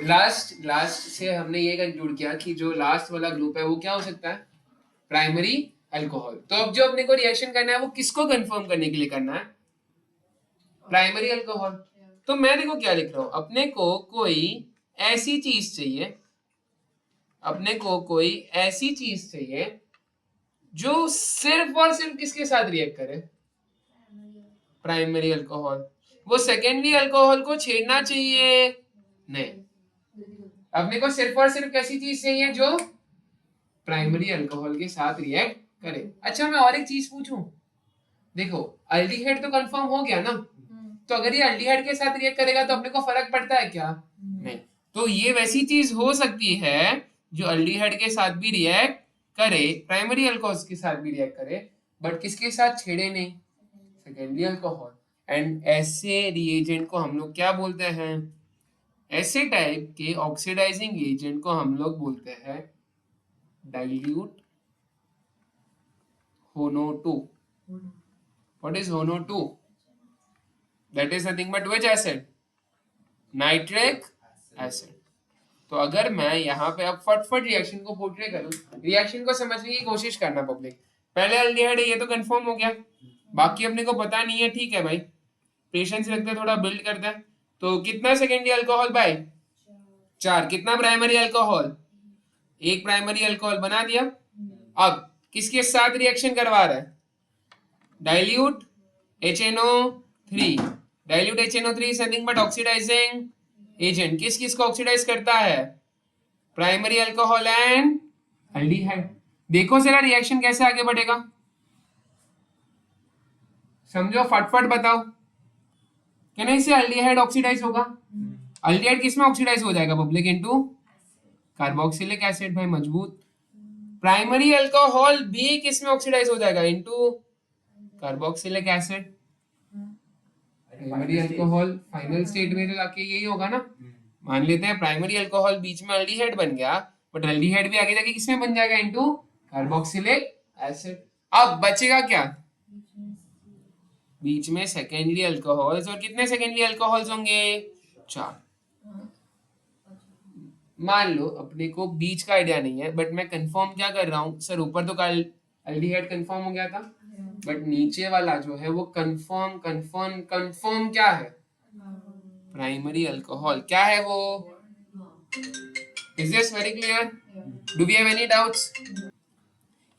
Last से हमने ये कंक्लूड किया कि जो लास्ट वाला ग्रुप है वो क्या हो सकता है, प्राइमरी अल्कोहल। तो अब जो अपने को रिएक्शन करना है वो किसको कंफर्म करने के लिए करना है, प्राइमरी अल्कोहल। तो मैं देखो क्या लिख रहा हूं, अपने को कोई ऐसी चीज चाहिए, अपने को कोई ऐसी चीज चाहिए जो सिर्फ और सिर्फ किसके साथ रिएक्ट करे, प्राइमरी अल्कोहल। वो सेकेंडरी अल्कोहल को छेड़ना चाहिए नहीं, अपने को सिर्फ और सिर्फ कैसी चीज चाहिए जो प्राइमरी अल्कोहल के साथ रिएक्ट करे। अच्छा मैं और एक चीज पूछूं, देखो अल्डिहाइड तो कंफर्म हो गया ना, तो अगर ये अल्डिहाइड के साथ रिएक्ट करेगा तो अपने को फर्क पड़ता है क्या, नहीं। तो ये वैसी चीज हो सकती है जो अल्डिहाइड के साथ भी रिएक्ट करे, प्राइमरी अल्कोहल के साथ भी रिएक्ट करे, बट किसके साथ छेड़े नहीं, सेकेंडरी अल्कोहल। एंड ऐसे रिएजेंट को हम लोग क्या बोलते हैं, ऐसे टाइप के ऑक्सीडाइजिंग एजेंट को हम लोग बोलते हैं dilute HONO2। What is HONO2? That is nothing but which acid? Nitric acid. तो अगर मैं यहाँ पे अब फटफट रिएक्शन को पोर्ट्रे करूँ, रिएक्शन को समझने की कोशिश करना पब्लिक। पहले अल्डिहाइड है ये तो कंफर्म हो गया, बाकी अपने को पता नहीं है, ठीक है भाई, पेशेंस रखते हैं, थोड़ा बिल्ड करते हैं। तो कितना सेकेंडरी अल्कोहल भाई, 4। कितना प्राइमरी अल्कोहल, 1 प्राइमरी अल्कोहल बना दिया। अब किसके साथ रिएक्शन करवा रहा है, dilute HNO3। Dilute HNO3 is nothing but oxidising agent. किस किस को ऑक्सीडाइज करता है, प्राइमरी अल्कोहल एंड अल्डिहाइड। देखो जरा रिएक्शन कैसे आगे बढ़ेगा, समझो फटफट बताओ। क्या नहीं से अल्डिहाइड ऑक्सीडाइज होगा, अल्डिहाइड किस में ऑक्सीडाइज हो जाएगा पब्लिक, इनटू कार्बोक्सिलिक एसिड। भाई मजबूत। प्राइमरी अल्कोहल भी किस में ऑक्सीडाइज हो जाएगा, into carboxylic acid. Primary alcohol final state में तो जाके यही होगा ना। मान लेते हैं प्राइमरी अल्कोहल बीच में अल्डिहाइड बन गया, बट अल्डिहाइड भी आगे जाके किसमें बन जाएगा, इनटू कार्बोक्सिलिक एसिड। अब बचेगा क्या, बीच में सेकेंडरी अल्कोहल्स। और कितने सेकेंडरी अल्कोहल्स होंगे, 4। मान लो अपने को बीच का आइडिया नहीं है, बट मैं कंफर्म क्या कर रहा हूँ सर, ऊपर तो कल अल्डिहाइड कंफर्म हो गया था, बट नीचे वाला जो है वो कंफर्म कंफर्म कंफर्म क्या है, प्राइमरी अल्कोहल। क्या है वो, is this very clear, do we have any doubts.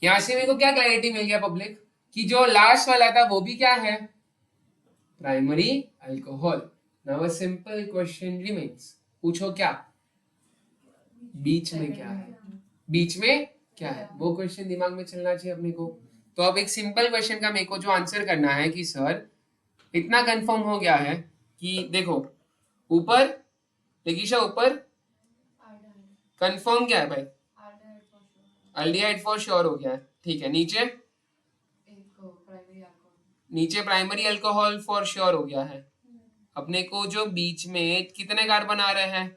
यहां से मेरे को क्या क्लैरिटी मिल गया पब्लिक, कि जो लास्ट वाला था वो भी क्या है, primary alcohol. Now a simple question remains, पूछो क्या, बीच में क्या है, बीच में क्या है, वो क्वेश्चन दिमाग में चलना चाहिए अपने को। तो अब एक सिंपल क्वेश्चन का मेरे को जो आंसर करना है कि सर इतना कंफर्म हो गया है कि देखो ऊपर लेकिशा ऊपर कंफर्म क्या है भाई, अल्डिहाइड फॉर श्योर हो गया है, ठीक है। नीचे नीचे प्राइमरी अल्कोहल फॉर श्योर हो गया है। अपने को जो बीच में कितने कार्बन आ रहे हैं,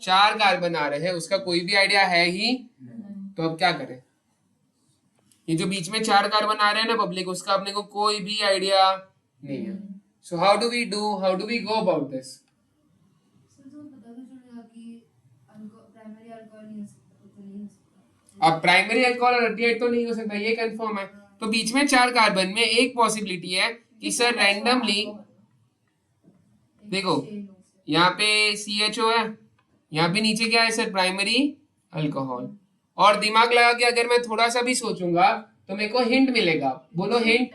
4 कार्बन आ रहे हैं, उसका कोई भी आइडिया है ही। तो अब क्या करें, ये जो बीच में 4 कार्बन आ रहे हैं ना पब्लिक, उसका अपने को कोई भी आइडिया नहीं है। So how do we go about this. अब प्राइमरी अल्कोहल और अल्डिहाइड तो नहीं हो सकता, ये कंफर्म है। तो बीच में 4 कार्बन में एक पॉसिबिलिटी है कि सर रैंडमली, देखो यहाँ पे CHO है, यहाँ पे नीचे क्या है सर, प्राइमरी अल्कोहल। और दिमाग लगा के अगर मैं थोड़ा सा भी सोचूंगा तो मेरे को हिंट मिलेगा, बोलो हिंट।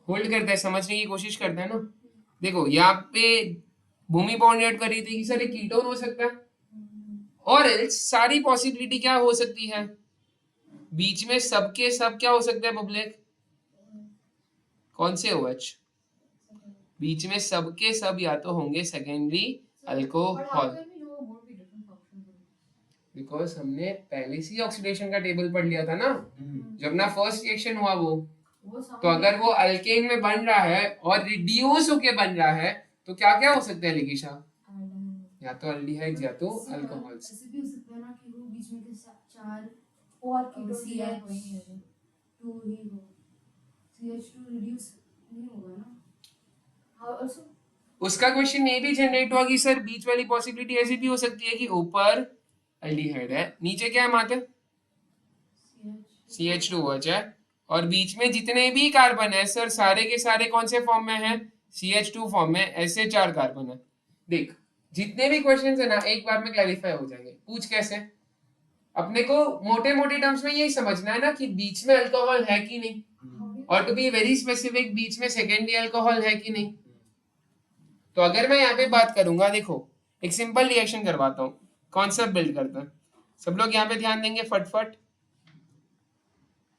होल्ड करते हैं, समझने की कोशिश करते हैं ना। देखो यहाँ पे भूमि बॉन्ड ऐड कर रही थी कि सर ये कीटोन हो सकता है, और एल्स सारी पॉसिबिलिटी क्या हो सकती है, बीच में सबके सब क्या हो सकता है पब्लिक, कौन से OH, बीच में सबके सब या तो होंगे सेकेंडरी अल्कोहल। बिकॉज हमने पहले से ऑक्सीडेशन का टेबल पढ़ लिया था ना, जब ना फर्स्ट रिएक्शन हुआ वो। तो अगर वो अल्केन में बन रहा है और रिड्यूस होके बन रहा है तो क्या क्या हो सकता है लिगिशा, या तो अल्डिहाइड या तो अल्कोहल्स। ऐसे भी हो सकता है ना कि वो बीच में के 4 और CH2 ही हो, CH2 रिड्यूस नहीं होगा ना। और आल्सो उसका क्वेश्चन ये भी जनरेट हुआ कि सर बीच वाली पॉसिबिलिटी ऐसी भी हो सकती है कि ऊपर एल्डिहाइड है, नीचे क्या है मात्र CH2OH है, और बीच में जितने भी कार्बन है सर सारे के सारे कौन से फॉर्म में है, CH2 फॉर्म में, ऐसे 4 कार्बन है। देख जितने भी क्वेश्चंस है ना एक बार में क्लैरिफाई हो जाएंगे। पूछ कैसे, अपने को मोटे मोटे टर्म्स में यही समझना है ना कि बीच में अल्कोहल है कि नहीं, और टू बी वेरी स्पेसिफिक बीच में सेकेंडरी अल्कोहल है कि नहीं। तो अगर मैं यहाँ पे बात करूंगा, देखो एक सिंपल रिएक्शन करवाता हूँ, कॉन्सेप्ट बिल्ड करता है, सब लोग यहाँ पे ध्यान देंगे फटफट।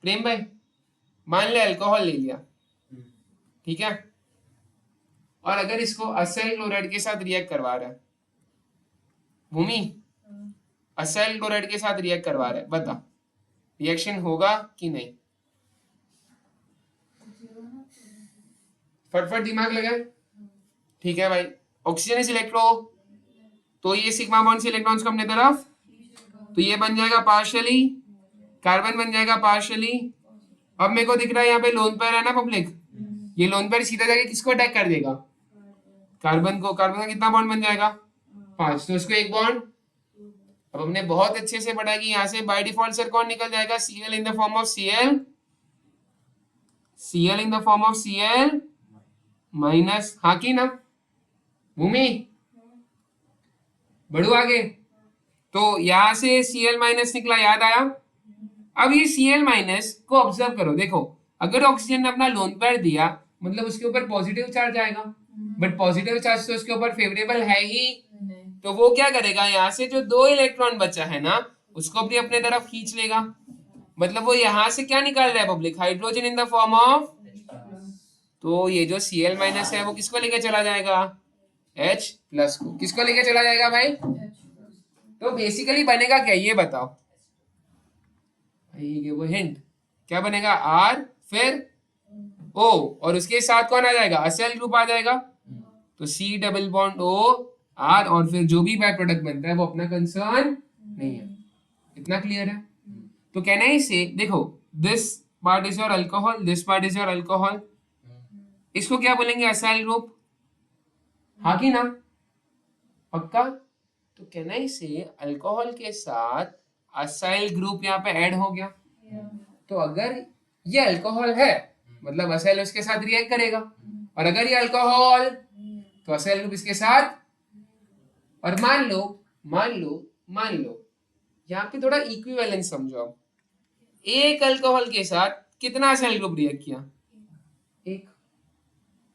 प्रेम भाई मान ले अल्कोहल ले लिया, ठीक है, और अगर इसको असेल क्लोराइड के साथ रिएक्ट करवा रहा है, भूमि असेल क्लोराइड के साथ रिएक्ट करवा रहा है, बता रिएक्शन होगा कि नहीं, फटफट दिमाग लगाए। ठीक है भाई, ऑक्सीजन इज इलेक्ट्रो, तो ये सिग्मा बॉन्ड से इलेक्ट्रॉन्स को अपने तरफ, तो ये बन जाएगा पार्शियली, कार्बन बन जाएगा पार्शियली। अब मेरे को दिख रहा है यहाँ पे लोन पेयर है ना पब्लिक, ये लोन पेयर सीधा जाके किसको अटैक कर देगा, कार्बन को। कार्बन का कितना बॉन्ड बन जाएगा 5, तो इसको एक बॉन्ड। अब हमने बहुत अच्छे से पढ़ा कि यहाँ से बाय डिफॉल्ट सर कौन निकल जाएगा, Cl in the form of Cl, Cl in the form of Cl minus, हाँ की ना भूमि, बढ़ू आगे। तो यहां से Cl माइनस निकला, याद आया। अब ये Cl माइनस को ऑब्जर्व करो, देखो अगर ऑक्सीजन ने अपना लोन पेयर दिया मतलब उसके ऊपर पॉजिटिव चार्ज आएगा, बट पॉजिटिव चार्ज तो उसके ऊपर फेवरेबल है ही, तो वो क्या करेगा, यहाँ से जो 2 इलेक्ट्रॉन बचा है ना उसको भी अपने तरफ खींच लेगा, मतलब वो यहाँ से क्या निकाल रहा है public, hydrogen in the form of, तो ये जो Cl माइनस है वो किसको लेके चला जाएगा, H प्लस को, किसको लेके चला जाएगा भाई। तो बेसिकली बनेगा क्या ये बताओ भाई, ये वो हिंट क्या बनेगा, R फिर O, और उसके साथ कौन आ जाएगा, असेल ग्रुप आ जाएगा, तो C double bond O R, और फिर जो भी बाय प्रोडक्ट बनता है वो अपना कंसर्न नहीं है। इतना क्लियर है। तो कहना ही से, देखो this part is your alcohol, this part is your alcohol, इसको क्या बोलेंगे, असाइल ग्रुप, हाँ की ना, पक्का। तो कहना ही से अल्कोहल के साथ असाइल ग्रुप यहाँ पे ऐड हो गया, तो अगर ये अल्कोहल है मतलब असाइल उसके साथ रिएक्ट करेगा, और अगर ये अल्कोहल तो असाइल ग्रुप इसके साथ, और मान लो यहाँ पे थोड़ा इक्विवेलेंस समझो आप, एक अल्कोहल के साथ कितना असाइल ग्रुप रिएक्ट किया, एक,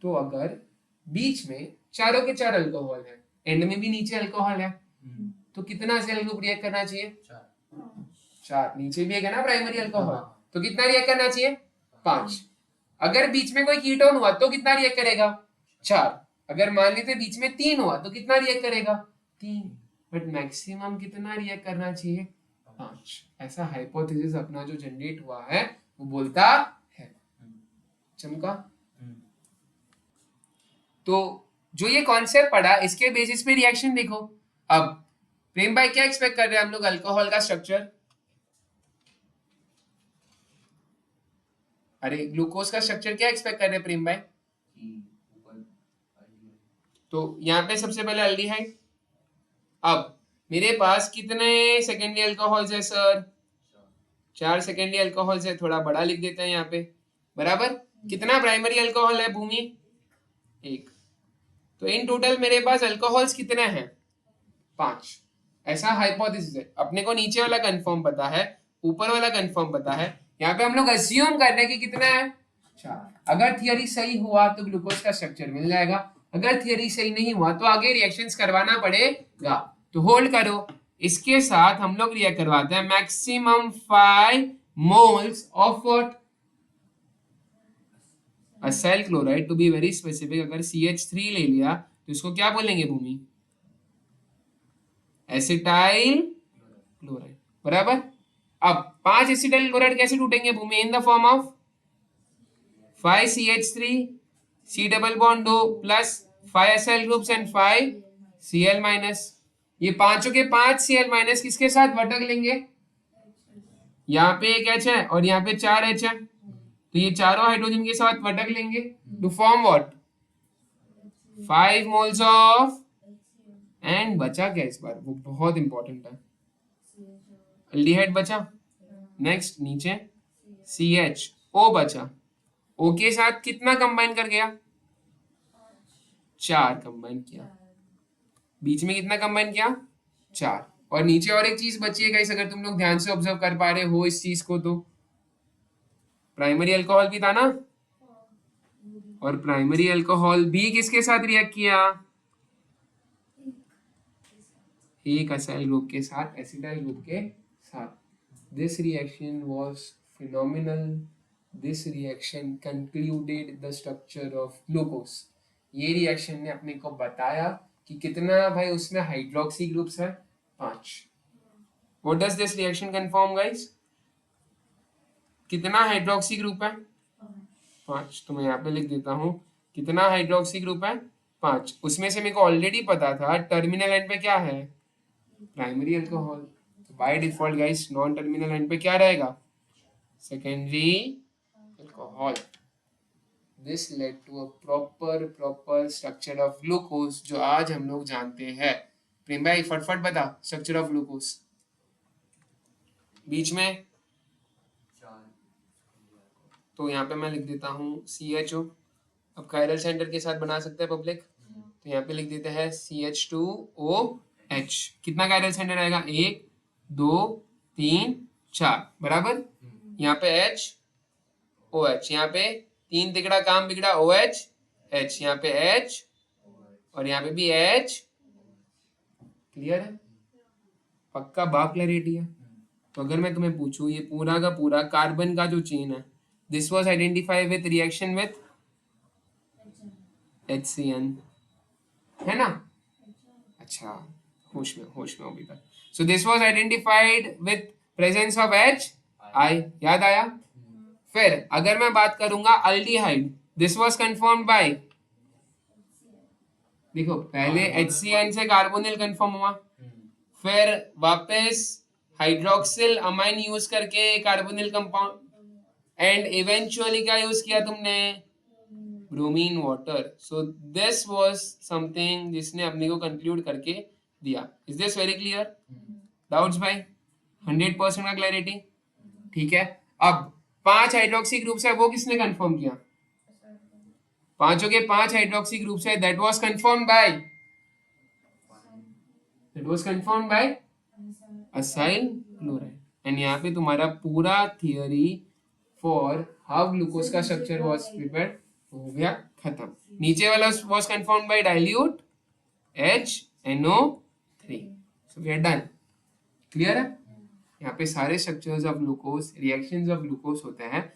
तो अगर बीच में चारों के 4 अल्कोहल है, एंड में भी नीचे अल्कोहल है, तो कितना असाइल ग्रुप रिएक्ट करना चाहिए, 4, नीचे भी एक है ना प्राइमरी अल्कोहल, तो कितना रिएक्ट करना चाहिए 5। अगर बीच में कोई कीटोन हुआ तो कितना रिएक्ट करेगा 4, अगर मान लेते बीच में 3 हुआ तो कितना रिएक्ट करेगा 3, बट मैक्सिमम कितना रिएक्ट करना चाहिए 5। ऐसा हाइपोथेसिस अपना जो जनरेट हुआ है वो बोलता है। चमका। तो जो ये कॉन्सेप्ट पढ़ा इसके बेसिस पे रिएक्शन देखो। अब प्रेम भाई क्या एक्सपेक्ट कर रहे हैं हम लोग अल्कोहल का स्ट्रक्चर, अरे ग्लूकोज का स्ट्रक्चर क्या एक्सपेक्ट कर रहे हैं प्रेम भाई, तो यहाँ पे सबसे पहले एल्डिहाइड। अब मेरे पास कितने सेकेंडरी अल्कोहल्स है सर, 4 सेकेंडरी अल्कोहल्स है, थोड़ा बड़ा लिख देते हैं यहाँ पे, बराबर। कितना प्राइमरी अल्कोहल है भूमि, 1, तो इन टोटल मेरे पास अल्कोहल्स कितने हैं 5। ऐसा हाइपोथेसिस है। अपने को नीचे वाला कंफर्म पता है, ऊपर वाला कंफर्म पता है, यहाँ पे हम लोग अज्यूम कर रहे हैं कि कितना है 4। अगर थियरी सही हुआ तो ग्लूकोज का स्ट्रक्चर मिल जाएगा, अगर थियरी सही नहीं हुआ तो आगे रिएक्शंस करवाना पड़ेगा। तो होल्ड करो, इसके साथ हम लोग रिएक्ट करवाते हैं maximum 5 moles of what, acyl chloride, to be very specific. अगर CH3 ले लिया तो इसको क्या बोलेंगे भूमि, एसिटाइल क्लोराइड, बराबर। अब 5 एसिटाइल क्लोराइड कैसे टूटेंगे भूमि, in the form of 5 CH3 C double bond 2 plus 5 acetyl groups and 5 Cl minus. ये पांचों के 5 Cl माइनस किसके साथ भटक लेंगे, यहाँ पे एक H है और यहाँ पे 4 H है, तो ये चारों हाइड्रोजन के साथ भटक लेंगे to form what, 5 moles of, and बचा क्या इस बार, वो बहुत इंपॉर्टेंट है, एल्डिहाइड बचा, नेक्स्ट नीचे CHO बचा, O के साथ कितना कंबाइन कर गया, 4 कंबाइन किया, बीच में कितना कंबाइन किया, 4, और नीचे और एक चीज बची है गाइस, अगर तुम लोग ध्यान से ऑब्जर्व कर पा रहे हो इस चीज को, तो प्राइमरी अल्कोहल भी था ना, और प्राइमरी अल्कोहल भी किसके साथ रिएक्ट किया, एक असाइल ग्रुप के साथ, एसिटाइल ग्रुप के साथ. This reaction was phenomenal, this reaction concluded the structure of glucose. ये रिएक्शन ने अपने को बताया कि कितना भाई उसमें हाइड्रोक्सी ग्रुप्स है, 5. What does this reaction confirm guys, कितना हाइड्रोक्सी ग्रुप है, 5. तो मैं यहाँ पे लिख देता हूँ कितना हाइड्रोक्सी ग्रुप है, 5. उसमें से मेरे को ऑलरेडी पता था टर्मिनल एंड पे क्या है, प्राइमरी अल्कोहल. तो by default guys non terminal end पे क्या रहेगा, secondary alcohol. This led to a proper structure of glucose, जो आज हम लोग जानते हैं. प्रेम भाई फटफट बता स्ट्रक्चर ऑफ ग्लूकोज. बीच में तो यहाँ पे मैं लिख देता हूँ CHO. अब कायरल सेंटर के साथ बना सकते हैं पब्लिक, तो यहाँ पे लिख देते हैं CH2OH. कितना कायरल सेंटर आएगा, 1 2 3 4 बराबर. यहाँ पे H OH, यहाँ पे 3 तिकड़ा काम बिगड़ा, OH H, यहाँ पे H और यहाँ पे भी H. क्लियर है, पक्का बाप क्लैरिटी है. तो अगर मैं तुम्हें पूछूं ये पूरा का पूरा कार्बन का जो चेन है, this was identified with reaction with HCN, है ना. अच्छा होश में अभी तक. So this was identified with presence of HI, याद आया. फिर अगर मैं बात करूंगा aldehyde, this was confirmed by, देखो पहले HCN से कार्बोनिल कंफर्म हुआ, फिर वापस हाइड्रोक्सिल अमाइन यूज करके कार्बोनिल कंपाउंड, एंड इवेंचुअली क्या यूज किया तुमने, bromine water. So this was something जिसने अपने को कंक्लूड करके दिया. Is this very clear, doubts भाई, 100% का क्लैरिटी. ठीक है. अब 5 हाइड्रोक्सी ग्रुप्स है, वो किसने कंफर्म किया, पांचों के 5 हाइड्रोक्सी ग्रुप्स है, that was confirmed by acyl chloride. And यहाँ पे तुम्हारा पूरा थियरी फॉर हाउ ग्लूकोज का स्ट्रक्चर वाज प्रिपेयर्ड हो गया खत्म. नीचे वाला was confirmed by dilute HNO3. So we are done. Clear है. यहाँ पे सारे structures of glucose, reactions of glucose होते हैं